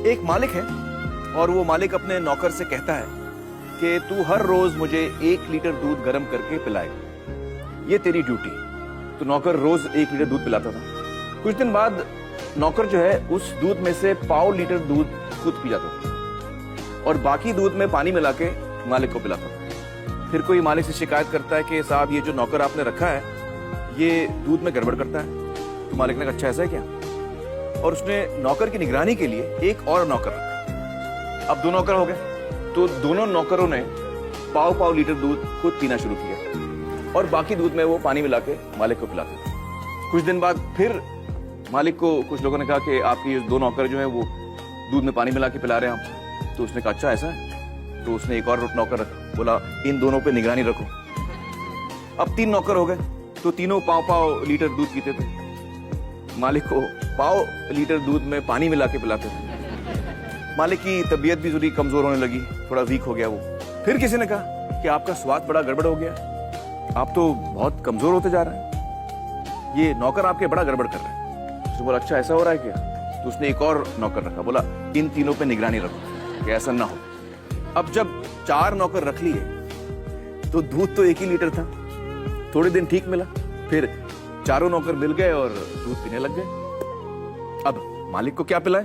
एक मालिक है और वो मालिक अपने नौकर से कहता है कि तू हर रोज मुझे 1 लीटर दूध गर्म करके पिलाएगा, ये तेरी ड्यूटी। तो नौकर रोज 1 लीटर दूध पिलाता था। कुछ दिन बाद नौकर जो है उस दूध में से 1.5 लीटर दूध खुद पी जाता था और बाकी दूध में पानी मिला के मालिक को पिलाता था। फिर कोई मालिक से शिकायत करता है कि साहब ये जो नौकर आपने रखा है ये दूध में गड़बड़ करता है। तो मालिक ने कहा अच्छा ऐसा है क्या, और उसने नौकर की निगरानी के लिए एक और नौकर रखा। अब 2 नौकर हो गए, तो दोनों नौकरों ने 1.5 लीटर दूध खुद पीना शुरू किया और बाकी दूध में वो पानी मिला के मालिक को पिलाते थे। कुछ दिन बाद फिर मालिक को कुछ लोगों ने कहा कि आपके ये 2 नौकर जो हैं वो दूध में पानी मिला के पिला रहे हैं आप। तो उसने कहा अच्छा ऐसा है। तो उसने एक और नौकर रखा, बोला इन दोनों पे निगरानी रखो। अब 3 नौकर हो गए, तो तीनों 1.5 लीटर दूध पीते थे। मालिक को 1.5 लीटर दूध में पानी मिला के पिलाते थे। मालिक की तबीयत भी थोड़ी कमजोर होने लगी, थोड़ा वीक हो गया वो। फिर किसी ने कहा कि आपका स्वाद बड़ा गड़बड़ हो गया, आप तो बहुत कमजोर होते जा रहे हैं, ये नौकर आपके बड़ा गड़बड़ कर रहे हैं। उसने बोला अच्छा ऐसा हो रहा है क्या। तो उसने एक और नौकर रखा, बोला इन तीनों पे निगरानी रखो कि ऐसा ना हो। अब जब 4 नौकर रख लिए तो दूध तो 1 ही लीटर था। थोड़े दिन ठीक मिला, फिर चारों नौकर मिल गए और दूध पीने लग गए। अब मालिक को क्या पिलाए,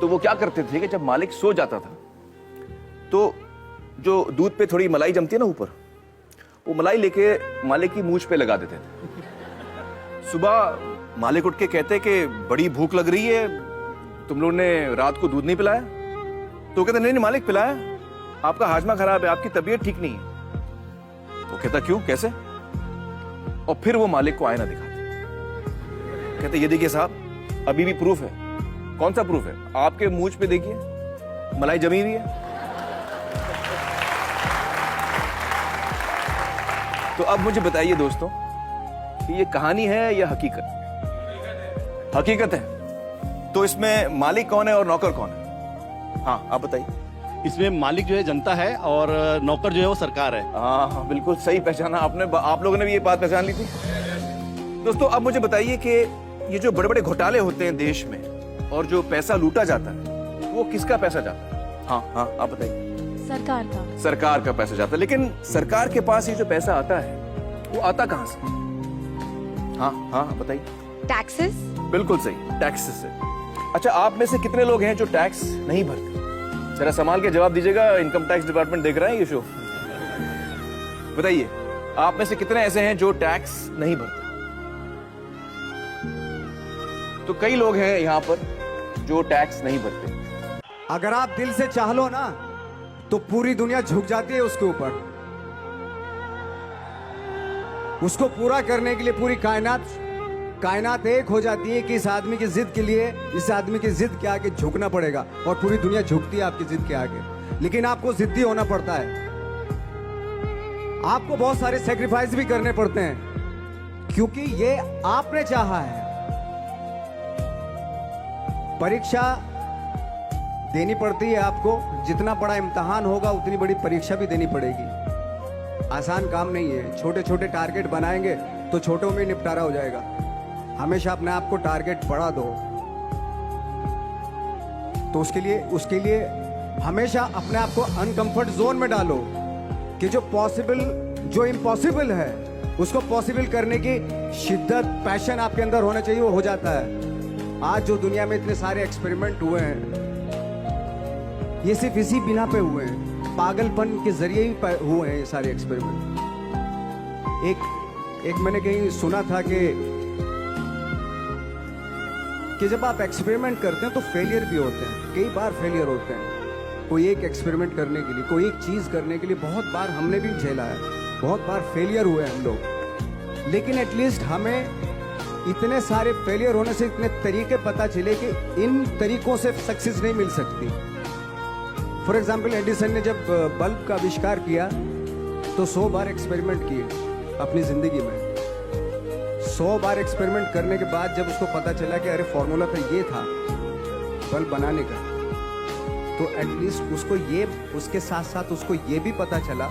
तो वो क्या करते थे कि जब मालिक सो जाता था तो जो दूध पे थोड़ी मलाई जमती है ना ऊपर, वो मलाई लेके मालिक की मूंछ पे लगा देते थे। सुबह मालिक उठ के कहते कि बड़ी भूख लग रही है, तुम लोगों ने रात को दूध नहीं पिलाया। तो कहते नहीं मालिक पिलाया, आपका हाजमा खराब है, आपकी तबीयत ठीक नहीं है। वो कहता क्यों, कैसे। और फिर वो मालिक को आईना दिखाते, कहते ये देखिए साहब अभी भी प्रूफ है। कौन सा प्रूफ है, आपके मूंछ पे देखिए मलाई जमी हुई है। तो अब मुझे बताइए दोस्तों कि ये कहानी है या हकीकत। हकीकत है। तो इसमें मालिक कौन है और नौकर कौन है। हाँ आप बताइए। इसमें मालिक जो है जनता है और नौकर जो है वो सरकार है। हाँ बिल्कुल सही पहचाना आपने, आप लोगों ने भी ये बात पहचान ली थी। दोस्तों अब मुझे बताइए कि ये जो बड़े बड़े घोटाले होते हैं देश में और जो पैसा लूटा जाता है वो किसका पैसा जाता है। हाँ हाँ आप बताइए। सरकार का। सरकार का पैसा जाता है। लेकिन सरकार के पास ये जो पैसा आता है वो आता कहां से। हाँ हाँ बताइए। टैक्सेस। बिल्कुल सही, टैक्सेस से। अच्छा आप में से कितने लोग हैं जो टैक्स नहीं भरते, जरा संभाल के जवाब दीजिएगा, इनकम टैक्स डिपार्टमेंट देख रहा है ये शो। बताइए आप में से कितने ऐसे हैं जो टैक्स नहीं भरते। तो कई लोग हैं यहाँ पर जो टैक्स नहीं भरते। अगर आप दिल से चाह लो ना तो पूरी दुनिया झुक जाती है उसके ऊपर। उसको पूरा करने के लिए पूरी कायनात एक हो जाती है कि इस आदमी की जिद के लिए, इस आदमी की जिद के आगे झुकना पड़ेगा, और पूरी दुनिया झुकती है आपकी जिद के आगे। लेकिन आपको जिद्दी होना पड़ता है, आपको बहुत सारे सेक्रीफाइस भी करने पड़ते हैं, क्योंकि ये आपने चाहा है। परीक्षा देनी पड़ती है आपको, जितना बड़ा इम्तिहान होगा उतनी बड़ी परीक्षा भी देनी पड़ेगी। आसान काम नहीं है। छोटे छोटे टारगेट बनाएंगे तो छोटों में निपटारा हो जाएगा। हमेशा अपने आप को टारगेट बढ़ा दो। तो उसके लिए हमेशा अपने आप को अनकंफर्ट जोन में डालो कि जो इम्पॉसिबल है उसको पॉसिबल करने की शिद्दत, पैशन आपके अंदर होना चाहिए, वो हो जाता है। आज जो दुनिया में इतने सारे एक्सपेरिमेंट हुए हैं ये सिर्फ इसी बिना पे हुए हैं, पागलपन के जरिए ही हुए हैं ये सारे एक्सपेरिमेंट। एक मैंने कहीं सुना था कि जब आप एक्सपेरिमेंट करते हैं तो फेलियर भी होते हैं, कई बार फेलियर होते हैं। कोई एक एक्सपेरिमेंट करने के लिए, कोई एक चीज करने के लिए बहुत बार हमने भी झेला है, बहुत बार फेलियर हुए हम लोग। लेकिन एटलीस्ट हमें इतने सारे फेलियर होने से इतने तरीके पता चले कि इन तरीकों से सक्सेस नहीं मिल सकती। फॉर एग्जाम्पल एडिसन ने जब बल्ब का आविष्कार किया तो 100 बार एक्सपेरिमेंट किए अपनी जिंदगी में। 100 बार एक्सपेरिमेंट करने के बाद जब उसको पता चला कि अरे फॉर्मूला तो ये था बल्ब बनाने का, तो एटलीस्ट उसके साथ साथ उसको ये भी पता चला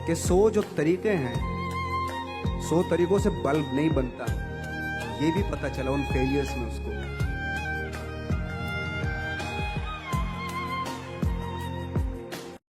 कि 100 जो तरीके हैं, 100 तरीकों से बल्ब नहीं बनता, ये भी पता चला उन फेलियर्स में उसको।